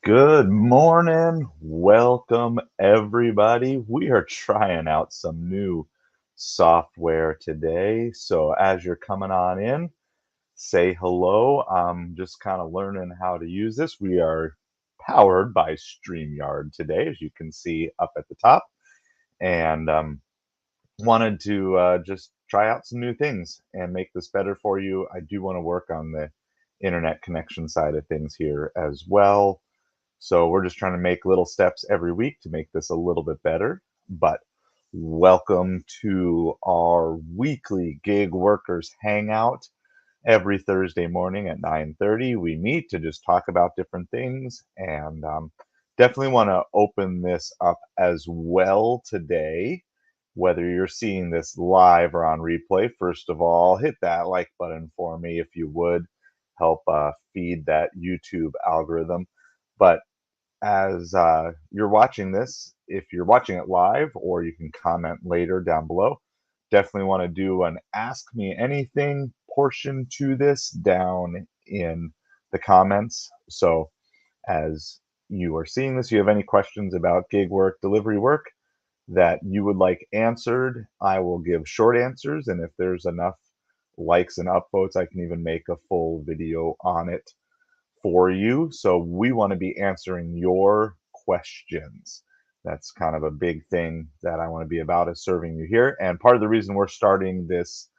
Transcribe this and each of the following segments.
Good morning. Welcome, everybody. We are trying out some new software today. So, as you're coming on in, say hello. I'm just kind of learning how to use this. We are powered by StreamYard today, as you can see up at the top. And wanted to just try out some new things and make this better for you. I do want to work on the internet connection side of things here as well. So we're just trying to make little steps every week to make this a little bit better. But welcome to our weekly Gig Workers Hangout. Every Thursday morning at 9:30, we meet to just talk about different things, and definitely want to open this up as well today. Whether you're seeing this live or on replay, first of all, hit that like button for me if you would help feed that YouTube algorithm. But as you're watching this, if you're watching it live, or you can comment later down below, definitely want to do an Ask Me Anything portion to this down in the comments. So as you are seeing this, you have any questions about gig work, delivery work that you would like answered, I will give short answers. And if there's enough likes and upvotes, I can even make a full video on it for you. So we want to be answering your questions. That's kind of a big thing that I want to be about, is serving you here. And part of the reason we're starting this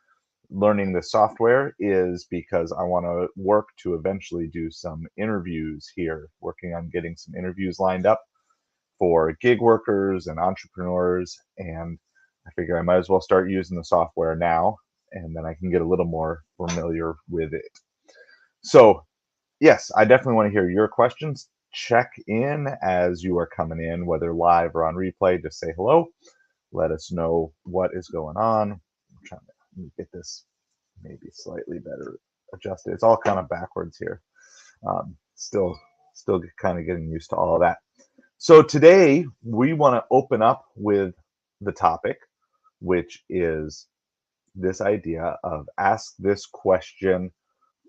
learning the software is because I want to work to eventually do some interviews here, working on getting some interviews lined up for gig workers and entrepreneurs. And I figure I might as well start using the software now, and then I can get a little more familiar with it. So yes, I definitely want to hear your questions. Check in as you are coming in, whether live or on replay. Just say hello. Let us know what is going on. I'm trying to get this maybe slightly better adjusted. It's all kind of backwards here. Still kind of getting used to all of that. So today we want to open up with the topic, which is this idea of ask this question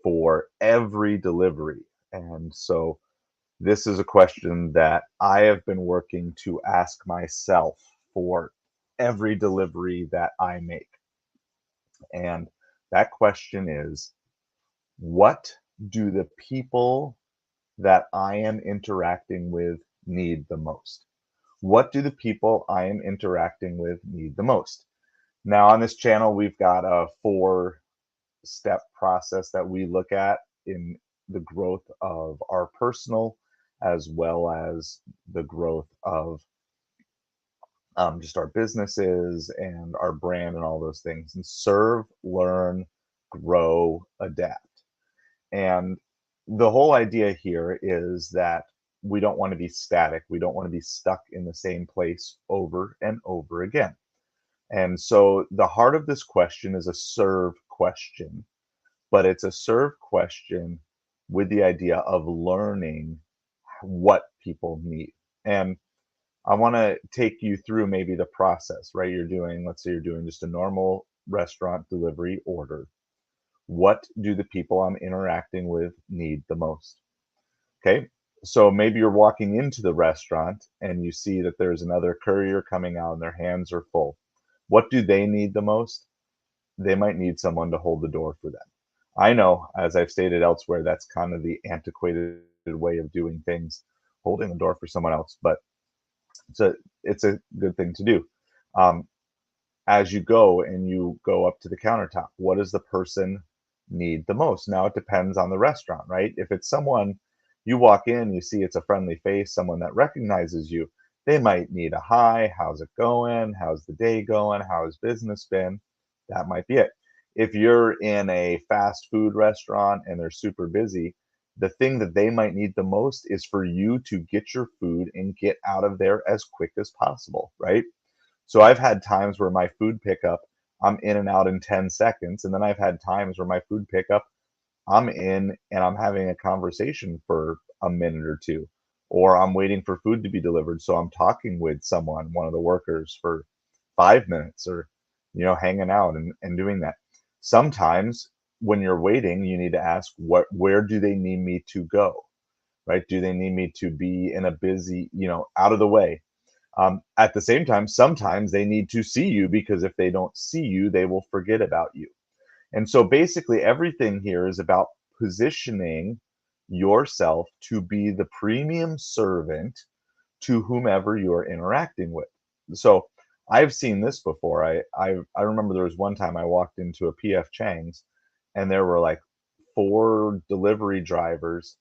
for every delivery. And so this is a question that I have been working to ask myself for every delivery that I make. And that question is, what do the people that I am interacting with need the most? What do the people I am interacting with need the most? Now, on this channel, we've got a 4-step process that we look at in the growth of our personal, as well as the growth of just our businesses and our brand and all those things. And serve, learn, grow, adapt. And the whole idea here is that we don't want to be static. We don't want to be stuck in the same place over and over again. And so the heart of this question is a serve question, but it's a serve question with the idea of learning what people need. And I want to take you through maybe the process, right? Let's say you're doing just a normal restaurant delivery order. What do the people I'm interacting with need the most? Okay. So maybe you're walking into the restaurant and you see that there's another courier coming out and their hands are full. What do they need the most? They might need someone to hold the door for them. I know, as I've stated elsewhere, that's kind of the antiquated way of doing things, holding the door for someone else, but it's a good thing to do. Um, as you go and you go up to the countertop, what does the person need the most? Now it depends on the restaurant, right? If it's someone you walk in, you see it's a friendly face, someone that recognizes you, they might need a hi, how's it going? How's the day going? How has business been? That might be it. If you're in a fast food restaurant and they're super busy, the thing that they might need the most is for you to get your food and get out of there as quick as possible, right? So I've had times where my food pickup, I'm in and out in 10 seconds. And then I've had times where my food pickup, I'm in and I'm having a conversation for a minute or two, or I'm waiting for food to be delivered. So I'm talking with someone, one of the workers, for 5 minutes, or, hanging out and doing that. Sometimes when you're waiting, you need to ask, where do they need me to go? right? Do they need me to be in a busy, out of the way? At the same time, sometimes they need to see you, because if they don't see you, they will forget about you. And so basically, everything here is about positioning yourself to be the premium servant to whomever you're interacting with. So I've seen this before. I remember there was one time I walked into a PF Chang's, and there were like four delivery drivers,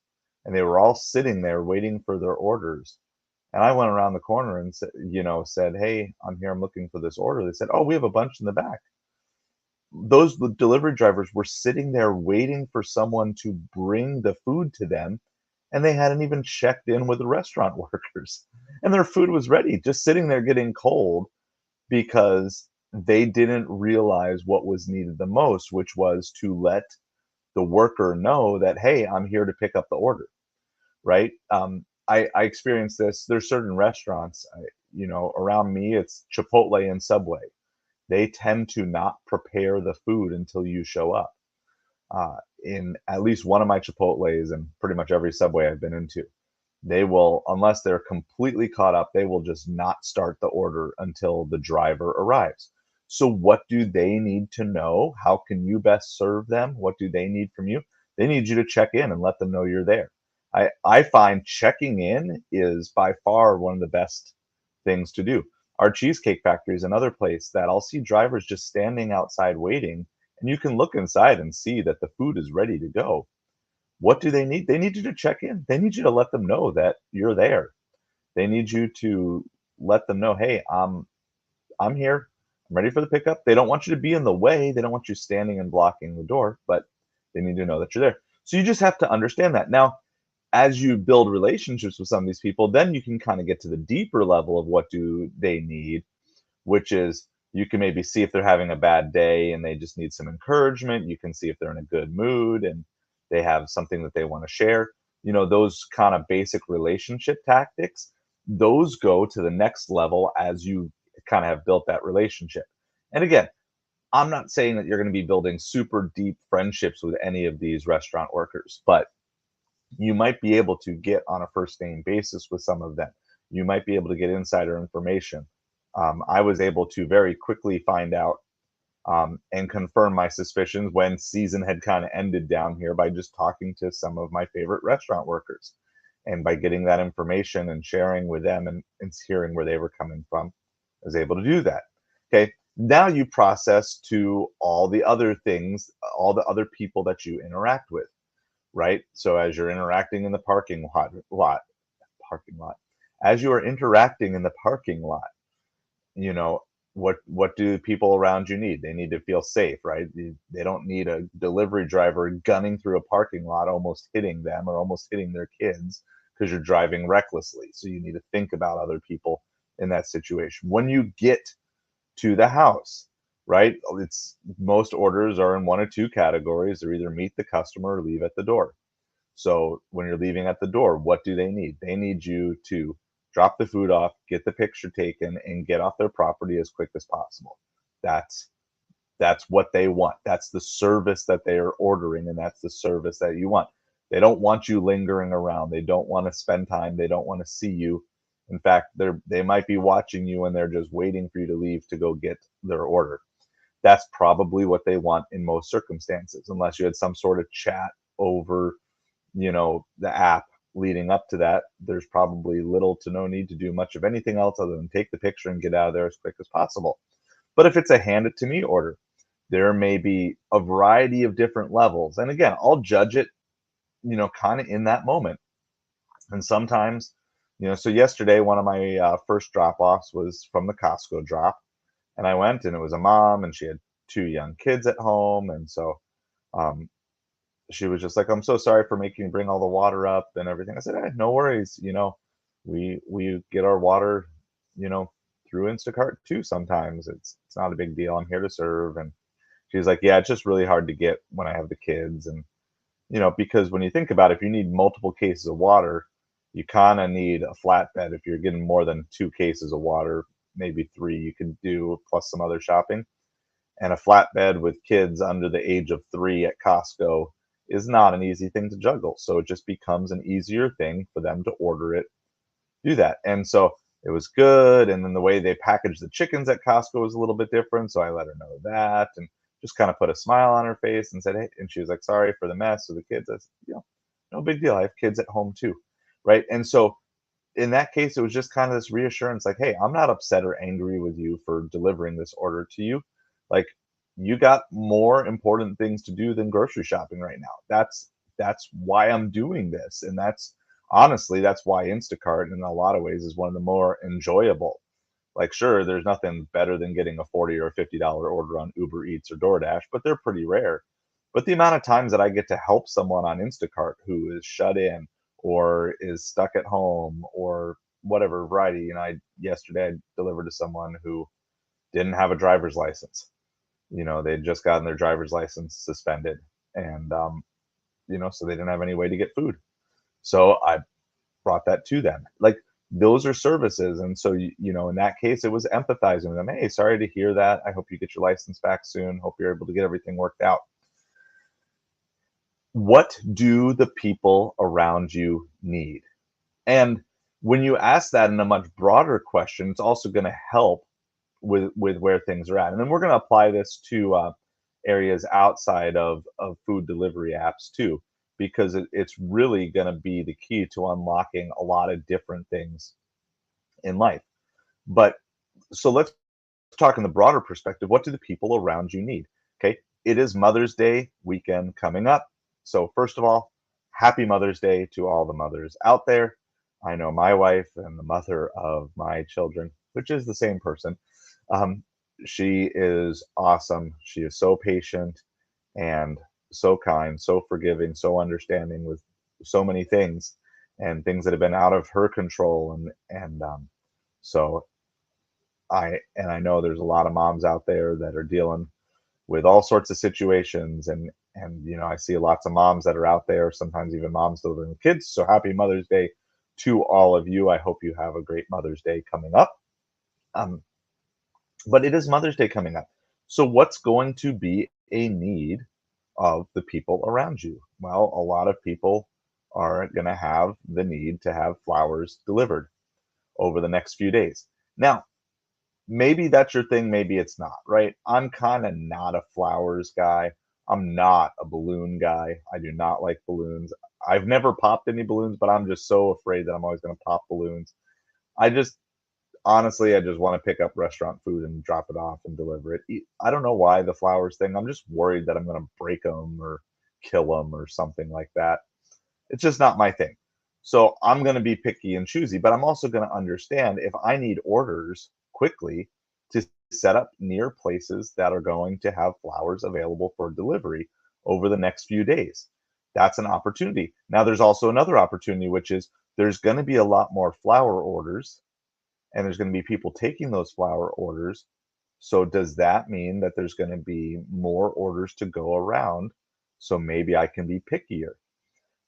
and they were all sitting there waiting for their orders. And I went around the corner and said, "Hey, I'm here. I'm looking for this order." They said, "Oh, we have a bunch in the back." Those the delivery drivers were sitting there waiting for someone to bring the food to them, and they hadn't even checked in with the restaurant workers. And their food was ready, just sitting there getting cold, because they didn't realize what was needed the most, which was to let the worker know that, "Hey, I'm here to pick up the order." Right? I experienced this. There's certain restaurants, around me, it's Chipotle and Subway. They tend to not prepare the food until you show up. In at least one of my Chipotles and pretty much every Subway I've been into, they will, unless they're completely caught up, they will just not start the order until the driver arrives. So, what do they need to know? How can you best serve them? What do they need from you? They need you to check in and let them know you're there. I find checking in is by far one of the best things to do. Our Cheesecake Factory is another place that I'll see drivers just standing outside waiting, and you can look inside and see that the food is ready to go. What do they need? They need you to check in. They need you to let them know that you're there. They need you to let them know, "Hey, I'm here. I'm ready for the pickup." They don't want you to be in the way. They don't want you standing and blocking the door, but they need to know that you're there. So you just have to understand that. Now, as you build relationships with some of these people, then you can kind of get to the deeper level of what do they need, which is, you can maybe see if they're having a bad day and they just need some encouragement. You can see if they're in a good mood and they have something that they want to share. Those kind of basic relationship tactics, those go to the next level as you kind of have built that relationship. And again, I'm not saying that you're going to be building super deep friendships with any of these restaurant workers, but you might be able to get on a first name basis with some of them. You might be able to get insider information. I was able to very quickly find out, and confirm my suspicions when season had kind of ended down here, by just talking to some of my favorite restaurant workers. And by getting that information and sharing with them, and hearing where they were coming from, I was able to do that. Okay. Now you process to all the other things, all the other people that you interact with, right? So as you're interacting in the parking lot, as you are interacting in the parking lot, you know, what do people around you need? They need to feel safe, right? They don't need a delivery driver gunning through a parking lot, almost hitting them or almost hitting their kids because you're driving recklessly. So you need to think about other people in that situation. When you get to the house, right? It's most orders are in one or two categories. They're either meet the customer or leave at the door. So when you're leaving at the door, what do they need? They need you to drop the food off, get the picture taken, and get off their property as quick as possible. That's that's what they want. That's the service that they are ordering, and that's the service that you want. They don't want you lingering around. They don't want to spend time. They don't want to see you. In fact, they might be watching you and they're just waiting for you to leave to go get their order. That's probably what they want in most circumstances, unless you had some sort of chat over, the app leading up to that. There's probably little to no need to do much of anything else other than take the picture and get out of there as quick as possible. But if it's a hand it to me order, there may be a variety of different levels. And again, I'll judge it, kind of in that moment. And sometimes, so yesterday, one of my first drop offs was from the Costco drop. And I went, and it was a mom, and she had two young kids at home. And so, um, she was just like, "I'm so sorry for making you bring all the water up and everything." I said, "No worries. We get our water, you know, through Instacart too. Sometimes it's not a big deal. I'm here to serve." And she's like, "Yeah, it's just really hard to get when I have the kids." And because when you think about it, if you need multiple cases of water, you kind of need a flatbed. If you're getting more than two cases of water, maybe three, you can do plus some other shopping. And a flatbed with kids under the age of 3 at Costco is not an easy thing to juggle. So it just becomes an easier thing for them to order it, do that. And so it was good. And then the way they packaged the chickens at Costco was a little bit different. So I let her know that and just kind of put a smile on her face and said, hey, and she was like, sorry for the mess of the kids. I said, no big deal. I have kids at home too. Right. And so in that case, it was just kind of this reassurance like, hey, I'm not upset or angry with you for delivering this order to you. Like, you got more important things to do than grocery shopping right now. That's why I'm doing this. And that's honestly, that's why Instacart in a lot of ways is one of the more enjoyable. Like, sure, there's nothing better than getting a 40 or $50 order on Uber Eats or DoorDash, but they're pretty rare. But the amount of times that I get to help someone on Instacart who is shut in or is stuck at home or whatever variety, yesterday I delivered to someone who didn't have a driver's license. They'd just gotten their driver's license suspended, and so they didn't have any way to get food. So I brought that to them. Like, those are services, and so in that case, it was empathizing with them. Hey, sorry to hear that. I hope you get your license back soon. Hope you're able to get everything worked out. What do the people around you need? And when you ask that in a much broader question, it's also going to help with where things are at. And then we're going to apply this to areas outside of food delivery apps too, because it's really going to be the key to unlocking a lot of different things in life. But so let's talk in the broader perspective. What do the people around you need? Okay, it is Mother's Day weekend coming up. So first of all, happy Mother's Day to all the mothers out there. I know my wife and the mother of my children, which is the same person. Um, she is awesome. She is so patient and so kind, so forgiving, so understanding with so many things and things that have been out of her control. So I know there's a lot of moms out there that are dealing with all sorts of situations, and I see lots of moms that are out there, sometimes even moms delivering kids. So happy Mother's Day to all of you. I hope you have a great Mother's Day coming up. Um, but it is Mother's Day coming up. So what's going to be a need of the people around you? Well, a lot of people are going to have the need to have flowers delivered over the next few days. Now, maybe that's your thing, maybe it's not, right? I'm kind of not a flowers guy. I'm not a balloon guy. I do not like balloons. I've never popped any balloons, but I'm just so afraid that I'm always going to pop balloons. I just honestly, I just want to pick up restaurant food and drop it off and deliver it. I don't know why the flowers thing. I'm just worried that I'm going to break them or kill them or something like that. It's just not my thing. So I'm going to be picky and choosy, but I'm also going to understand if I need orders quickly to set up near places that are going to have flowers available for delivery over the next few days. That's an opportunity. Now, there's also another opportunity, which is there's going to be a lot more flower orders and there's going to be people taking those flower orders. So does that mean that there's going to be more orders to go around? So maybe I can be pickier.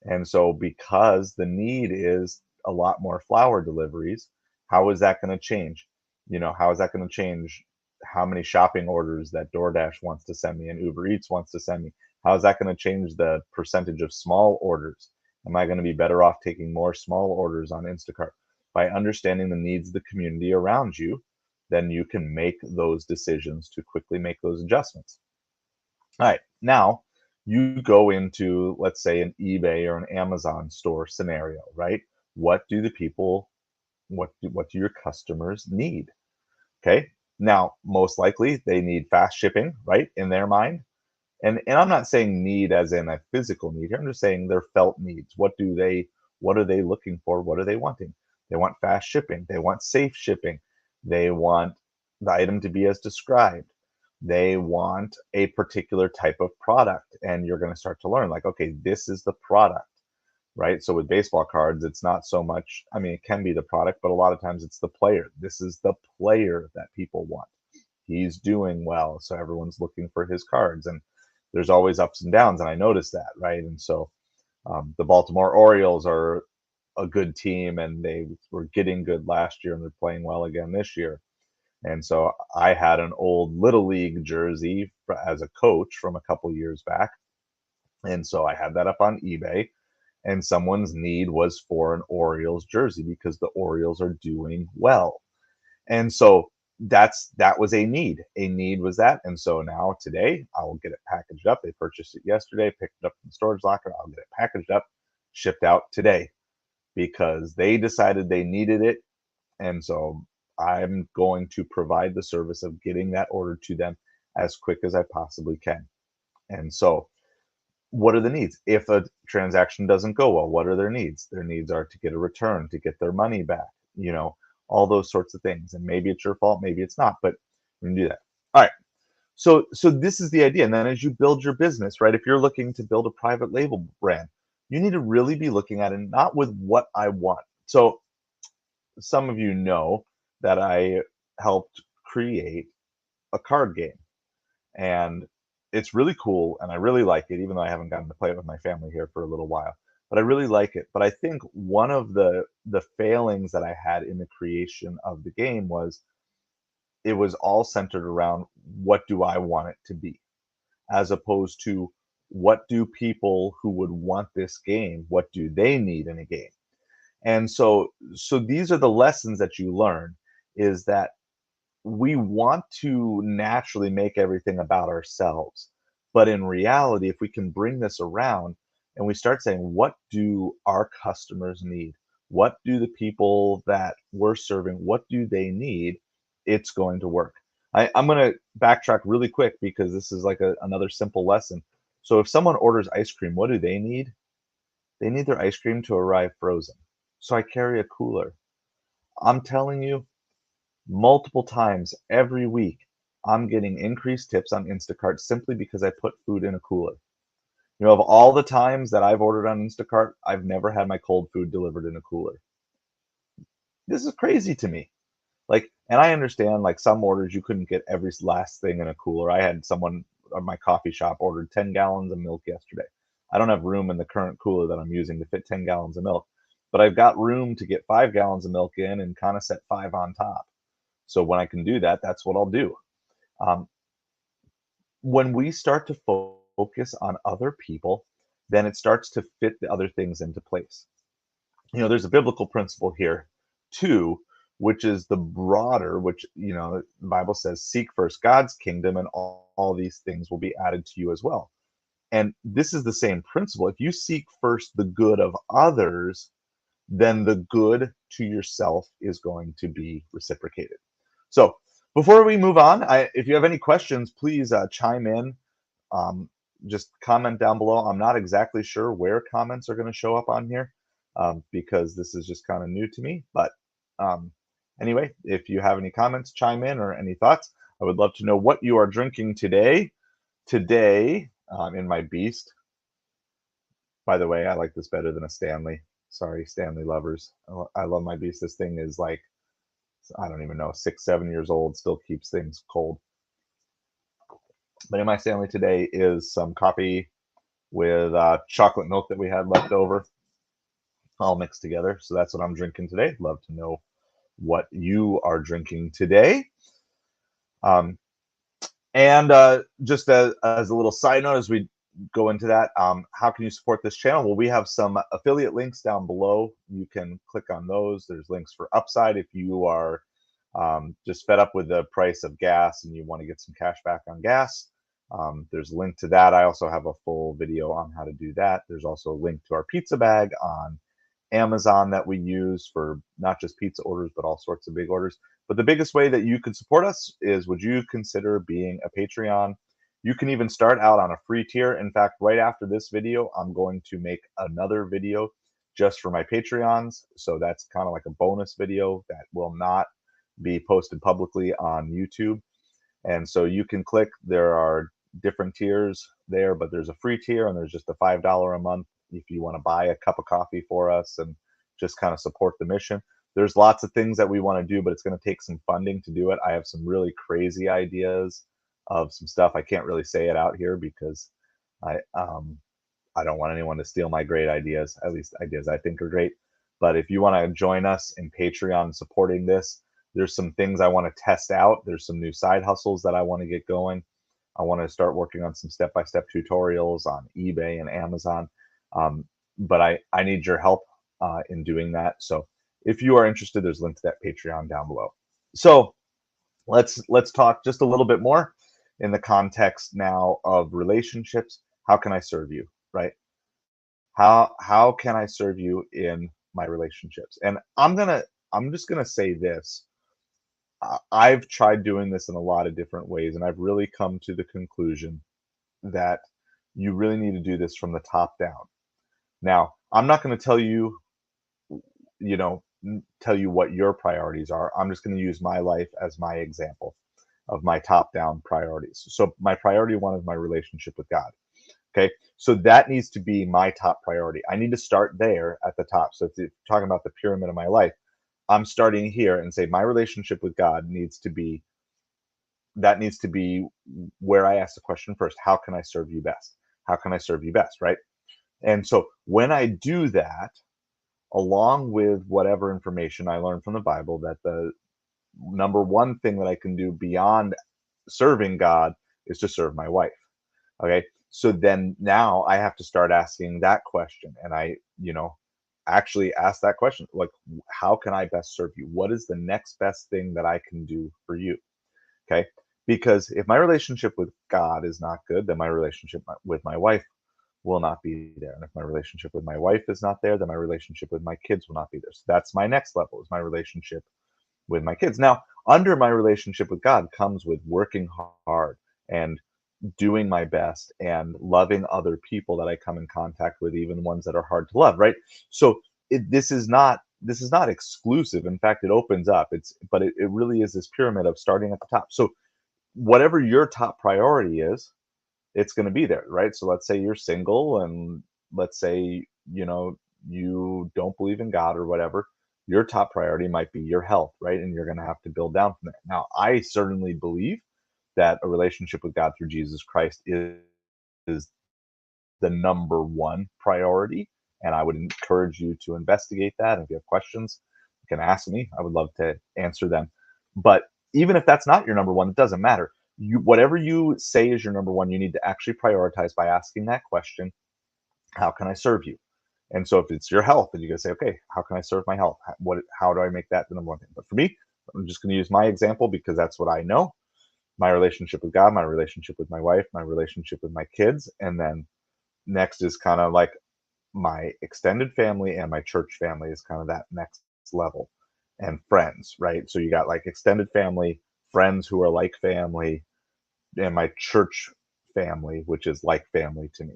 And so because the need is a lot more flower deliveries, how is that going to change? How is that going to change how many shopping orders that DoorDash wants to send me and Uber Eats wants to send me? How is that going to change the percentage of small orders? Am I going to be better off taking more small orders on Instacart? By understanding the needs of the community around you, then you can make those decisions to quickly make those adjustments. All right, now you go into, let's say, an eBay or an Amazon store scenario, right? What do the people, what do your customers need? Okay, now most likely they need fast shipping, right? In their mind, and I'm not saying need as in a physical need here. I'm just saying their felt needs. What are they looking for? What are they wanting? They want fast shipping. They want safe shipping. They want the item to be as described. They want a particular type of product. And you're going to start to learn like, okay, this is the product, right? So with baseball cards, it's not so much, I mean, it can be the product, but a lot of times it's the player. This is the player that people want. He's doing well. So everyone's looking for his cards. And there's always ups and downs. And I noticed that, right? And so the Baltimore Orioles are a good team and they were getting good last year and they're playing well again this year. And so I had an old Little League jersey as a coach from a couple years back. And so I had that up on eBay, and someone's need was for an Orioles jersey because the Orioles are doing well. And so that was a need. A need was that. And so now today I will get it packaged up. They purchased it yesterday, picked it up from the storage locker. I'll get it packaged up, shipped out today because they decided they needed it. And so I'm going to provide the service of getting that order to them as quick as I possibly can. And so what are the needs? If a transaction doesn't go well, what are their needs? Their needs are to get a return, to get their money back, all those sorts of things. And maybe it's your fault, maybe it's not, but we can do that. All right. So this is the idea. And then as you build your business, right? If you're looking to build a private label brand, you need to really be looking at it not with what I want. So some of you know that I helped create a card game, and it's really cool and I really like it, even though I haven't gotten to play it with my family here for a little while. But I really like it. But I think one of the failings that I had in the creation of the game was it was all centered around what do I want it to be, as opposed to what do people who would want this game, what do they need in a game? And so these are the lessons that you learn, is that we want to naturally make everything about ourselves. But in reality, if we can bring this around and we start saying, what do our customers need? What do the people that we're serving, what do they need? It's going to work. I'm going to backtrack really quick because this is like another simple lesson. So if someone orders ice cream, what do they need? They need their ice cream to arrive frozen. So I carry a cooler. I'm telling you, multiple times every week, I'm getting increased tips on Instacart simply because I put food in a cooler. Of all the times that I've ordered on Instacart, I've never had my cold food delivered in a cooler. This is crazy to me. Like, and I understand, like, some orders you couldn't get every last thing in a cooler. I had someone at my coffee shop ordered 10 gallons of milk yesterday. I don't have room in the current cooler that I'm using to fit 10 gallons of milk, but I've got room to get 5 gallons of milk in and kind of set 5 on top. So when I can do that, that's what I'll do. Um, when we start to focus on other people, then it starts to fit the other things into place. There's a biblical principle here too, which is the broader, which, the Bible says, seek first God's kingdom and all these things will be added to you as well. And this is the same principle. If you seek first the good of others, then the good to yourself is going to be reciprocated. So before we move on, if you have any questions, please chime in. Just comment down below. I'm not exactly sure where comments are going to show up on here because this is just kind of new to me. But anyway, if you have any comments, chime in, or any thoughts. I would love to know what you are drinking today. Today, in my Beast. By the way, I like this better than a Stanley. Sorry, Stanley lovers. I love my Beast. This thing is like, I don't even know, 6, 7 years old, still keeps things cold. But in my Stanley today is some coffee with chocolate milk that we had left over, all mixed together. So that's what I'm drinking today. Love to know what you are drinking today. And just as a little side note, as we go into that, how can you support this channel? Well, we have some affiliate links down below. You can click on those. There's links for Upside if you are just fed up with the price of gas and you want to get some cash back on gas. There's a link to that. I also have a full video on how to do that. There's also a link to our pizza bag on Amazon that we use for not just pizza orders, but all sorts of big orders. But the biggest way that you could support us is, would you consider being a Patreon? You can even start out on a free tier. In fact, right after this video, I'm going to make another video just for my Patreons. So that's kind of like a bonus video that will not be posted publicly on YouTube. And so you can click, there are different tiers there, but there's a free tier and there's just a $5 a month if you want to buy a cup of coffee for us and just kind of support the mission. There's lots of things that we want to do, but it's going to take some funding to do it. I have some really crazy ideas of some stuff. I can't really say it out here because I don't want anyone to steal my great ideas, at least ideas I think are great. But if you want to join us in Patreon supporting this, there's some things I want to test out. There's some new side hustles that I want to get going. I want to start working on some step-by-step tutorials on eBay and Amazon. Um, but I need your help in doing that. So if you are interested, there's a link to that Patreon down below. So let's talk just a little bit more in the context now of relationships. How can I serve you, right? How can I serve you in my relationships? And I'm just gonna say this. I've tried doing this in a lot of different ways, and I've really come to the conclusion that you really need to do this from the top down. Now, I'm not going to tell you, tell you what your priorities are. I'm just going to use my life as my example of my top down priorities. So, my priority one is my relationship with God. Okay. So, that needs to be my top priority. I need to start there at the top. So, if you're talking about the pyramid of my life, I'm starting here and say my relationship with God needs to be where I ask the question first. How can I serve you best? How can I serve you best? Right. And so when I do that, along with whatever information I learned from the Bible, that the number one thing that I can do beyond serving God is to serve my wife. Okay. So then now I have to start asking that question. And actually ask that question, like, how can I best serve you? What is the next best thing that I can do for you? Okay. Because if my relationship with God is not good, then my relationship with my wife will not be there. And if my relationship with my wife is not there, then my relationship with my kids will not be there. So that's my next level, is my relationship with my kids. Now, under my relationship with God comes with working hard and doing my best and loving other people that I come in contact with, even ones that are hard to love, right? So this is not exclusive. In fact, it opens up. It really is this pyramid of starting at the top. So whatever your top priority is, it's going to be there, right? So let's say you're single, and let's say, you don't believe in God or whatever. Your top priority might be your health, right? And you're going to have to build down from there. Now, I certainly believe that a relationship with God through Jesus Christ is the number one priority. And I would encourage you to investigate that. And if you have questions, you can ask me. I would love to answer them. But even if that's not your number one, it doesn't matter. Whatever you say is your number one, you need to actually prioritize by asking that question: how can I serve you? And so if it's your health, then you gotta say, okay, how can I serve my health? How do I make that the number one thing? But for me, I'm just gonna use my example because that's what I know. My relationship with God, my relationship with my wife, my relationship with my kids, and then next is kind of like my extended family, and my church family is kind of that next level, and friends, right? So you got like extended family, friends who are like family, and my church family, which is like family to me.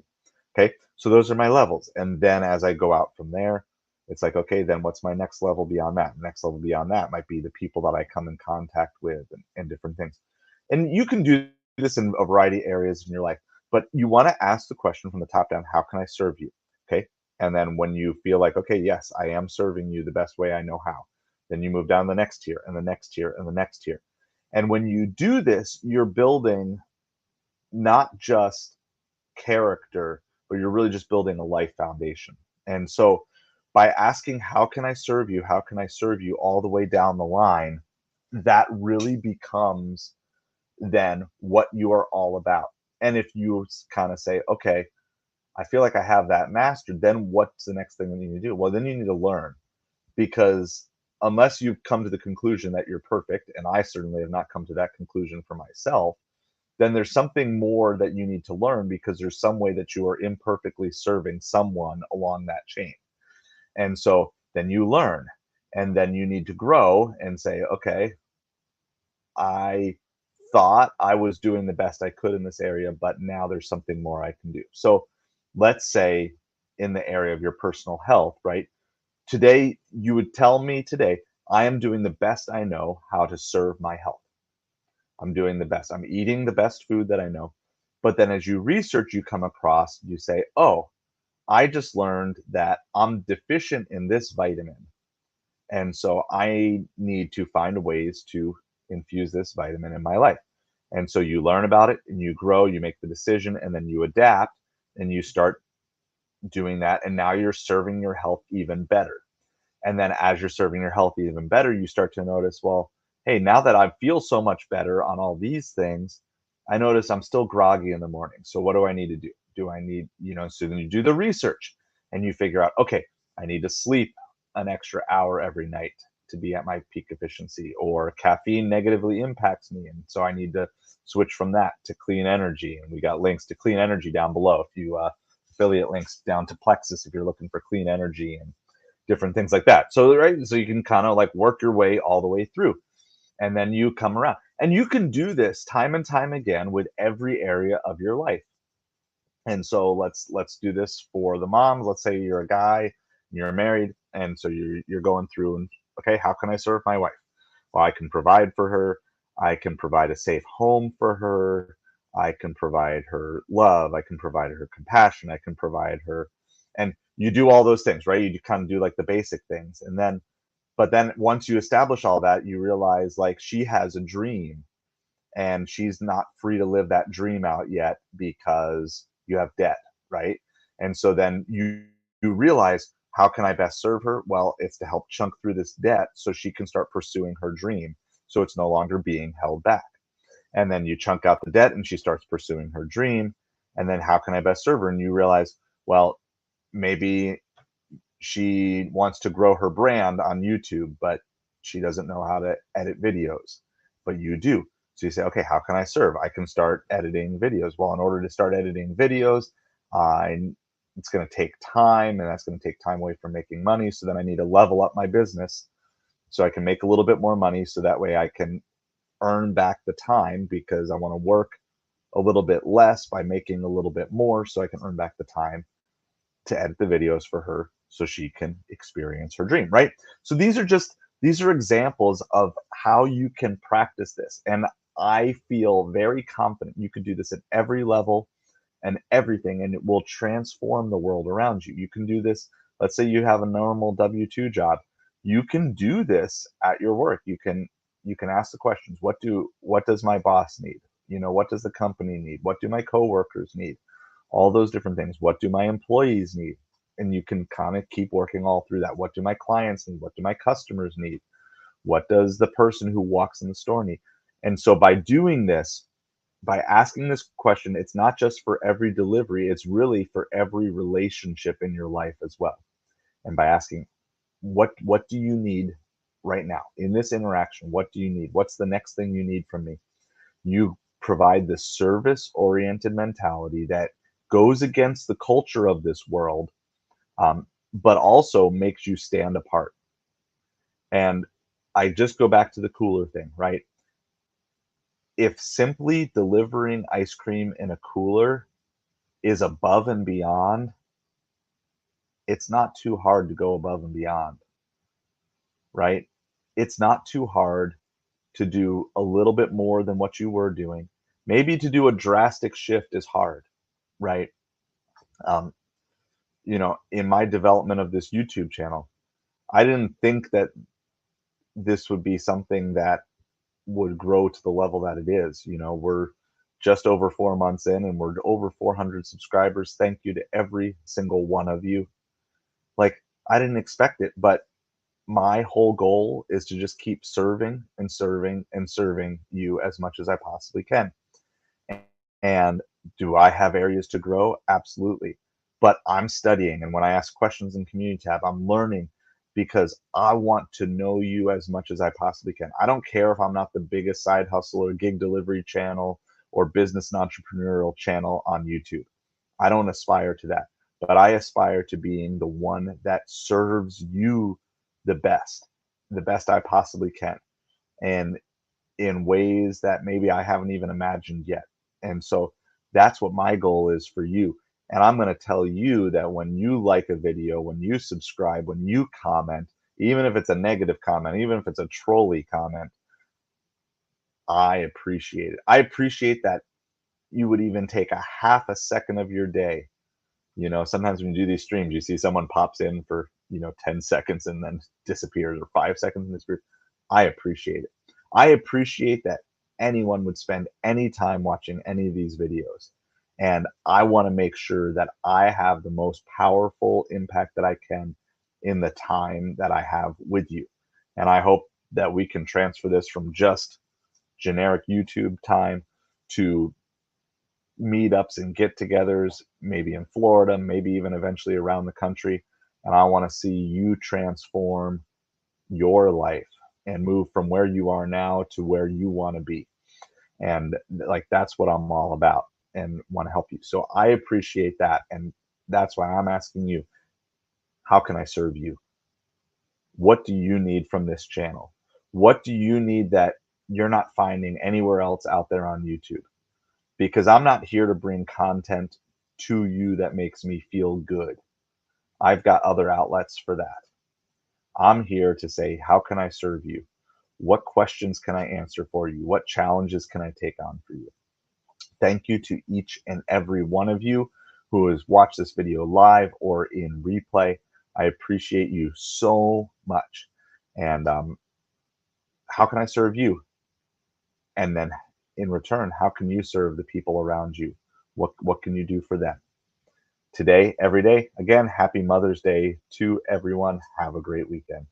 Okay. So those are my levels. And then as I go out from there, it's like, okay, then what's my next level beyond that? Next level beyond that might be the people that I come in contact with, and different things. And you can do this in a variety of areas in your life, but you want to ask the question from the top down: how can I serve you? Okay. And then when you feel like, okay, yes, I am serving you the best way I know how, then you move down the next tier and the next tier and the next tier. And when you do this, you're building not just character, but you're really just building a life foundation. And so by asking, how can I serve you? How can I serve you all the way down the line? That really becomes then what you are all about. And if you kind of say, okay, I feel like I have that mastered, then what's the next thing that you need to do? Well, then you need to learn, because unless you've come to the conclusion that you're perfect, and I certainly have not come to that conclusion for myself, then there's something more that you need to learn, because there's some way that you are imperfectly serving someone along that chain. And so then you learn, and then you need to grow and say, okay, I thought I was doing the best I could in this area, but now there's something more I can do. So let's say in the area of your personal health, right? Today, you would tell me today, I am doing the best I know how to serve my health. I'm doing the best. I'm eating the best food that I know. But then as you research, you come across, you say, oh, I just learned that I'm deficient in this vitamin. And so I need to find ways to infuse this vitamin in my life. And so you learn about it and you grow, you make the decision, and then you adapt and you start doing that. And now you're serving your health even better. And then as you're serving your health even better, you start to notice, well, hey, now that I feel so much better on all these things, I notice I'm still groggy in the morning. So what do I need to do? Do I need, so then you do the research and you figure out, okay, I need to sleep an extra hour every night to be at my peak efficiency, or caffeine negatively impacts me. And so I need to switch from that to clean energy. And we got links to clean energy down below. If you affiliate links down to Plexus, if you're looking for clean energy and different things like that. So, right. So you can kind of like work your way all the way through, and then you come around, and you can do this time and time again with every area of your life. And so let's do this for the moms. Let's say you're a guy, you're married, and so you're going through and, okay, how can I serve my wife? Well, I can provide for her. I can provide a safe home for her. I can provide her love. I can provide her compassion. I can provide her, and you do all those things, right? You kind of do like the basic things, and then, but then once you establish all that, you realize like she has a dream and she's not free to live that dream out yet because you have debt, right? And so then you realize, how can I best serve her? Well, it's to help chunk through this debt so she can start pursuing her dream, so it's no longer being held back. And then you chunk out the debt and she starts pursuing her dream. And then how can I best serve her? And you realize, well, maybe she wants to grow her brand on YouTube, but she doesn't know how to edit videos, but you do. So you say, okay, how can I serve? I can start editing videos. Well, in order to start editing videos, I it's going to take time, and that's going to take time away from making money. So then I need to level up my business so I can make a little bit more money. So that way I can earn back the time, because I want to work a little bit less by making a little bit more so I can earn back the time to edit the videos for her so she can experience her dream, right? So these are examples of how you can practice this. And I feel very confident you could do this at every level and everything, and it will transform the world around you. You can do this. Let's say you have a normal W-2 job. You can do this at your work. You can ask the questions. What does my boss need? What does the company need? What do my coworkers need? All those different things. What do my employees need? And you can kind of keep working all through that. What do my clients need? What do my customers need? What does the person who walks in the store need? And so by doing this, by asking this question, it's not just for every delivery, it's really for every relationship in your life as well. And by asking, what do you need right now in this interaction? What do you need? What's the next thing you need from me? You provide this service oriented mentality that goes against the culture of this world, but also makes you stand apart. And I just go back to the cooler thing, right? If simply delivering ice cream in a cooler is above and beyond, it's not too hard to go above and beyond, right? It's not too hard to do a little bit more than what you were doing. Maybe to do a drastic shift is hard, right? Um, in my development of this YouTube channel, I didn't think that this would be something that would grow to the level that it is. We're just over 4 months in, and we're over 400 subscribers. Thank you to every single one of you. Like, I didn't expect it, but my whole goal is to just keep serving and serving and serving you as much as I possibly can. And do I have areas to grow? Absolutely. But I'm studying. And when I ask questions in Community Tab, I'm learning, because I want to know you as much as I possibly can. I don't care if I'm not the biggest side hustle or gig delivery channel or business and entrepreneurial channel on YouTube. I don't aspire to that. But I aspire to being the one that serves you the best I possibly can. And in ways that maybe I haven't even imagined yet. And so that's what my goal is for you. And I'm going to tell you that when you like a video, when you subscribe, when you comment, even if it's a negative comment, even if it's a trolly comment, I appreciate it. I appreciate that you would even take a half a second of your day. Sometimes when you do these streams, you see someone pops in for, 10 seconds and then disappears, or 5 seconds and disappears. I appreciate it. I appreciate that anyone would spend any time watching any of these videos. And I want to make sure that I have the most powerful impact that I can in the time that I have with you. And I hope that we can transfer this from just generic YouTube time to meetups and get-togethers, maybe in Florida, maybe even eventually around the country. And I want to see you transform your life and move from where you are now to where you want to be. And like that's what I'm all about and want to help you. So I appreciate that. And that's why I'm asking you, how can I serve you? What do you need from this channel? What do you need that you're not finding anywhere else out there on YouTube? Because I'm not here to bring content to you that makes me feel good. I've got other outlets for that. I'm here to say, how can I serve you? What questions can I answer for you? What challenges can I take on for you? Thank you to each and every one of you who has watched this video live or in replay. I appreciate you so much. And how can I serve you? And then in return, how can you serve the people around you? What can you do for them? Today, every day, again, happy Mother's Day to everyone. Have a great weekend.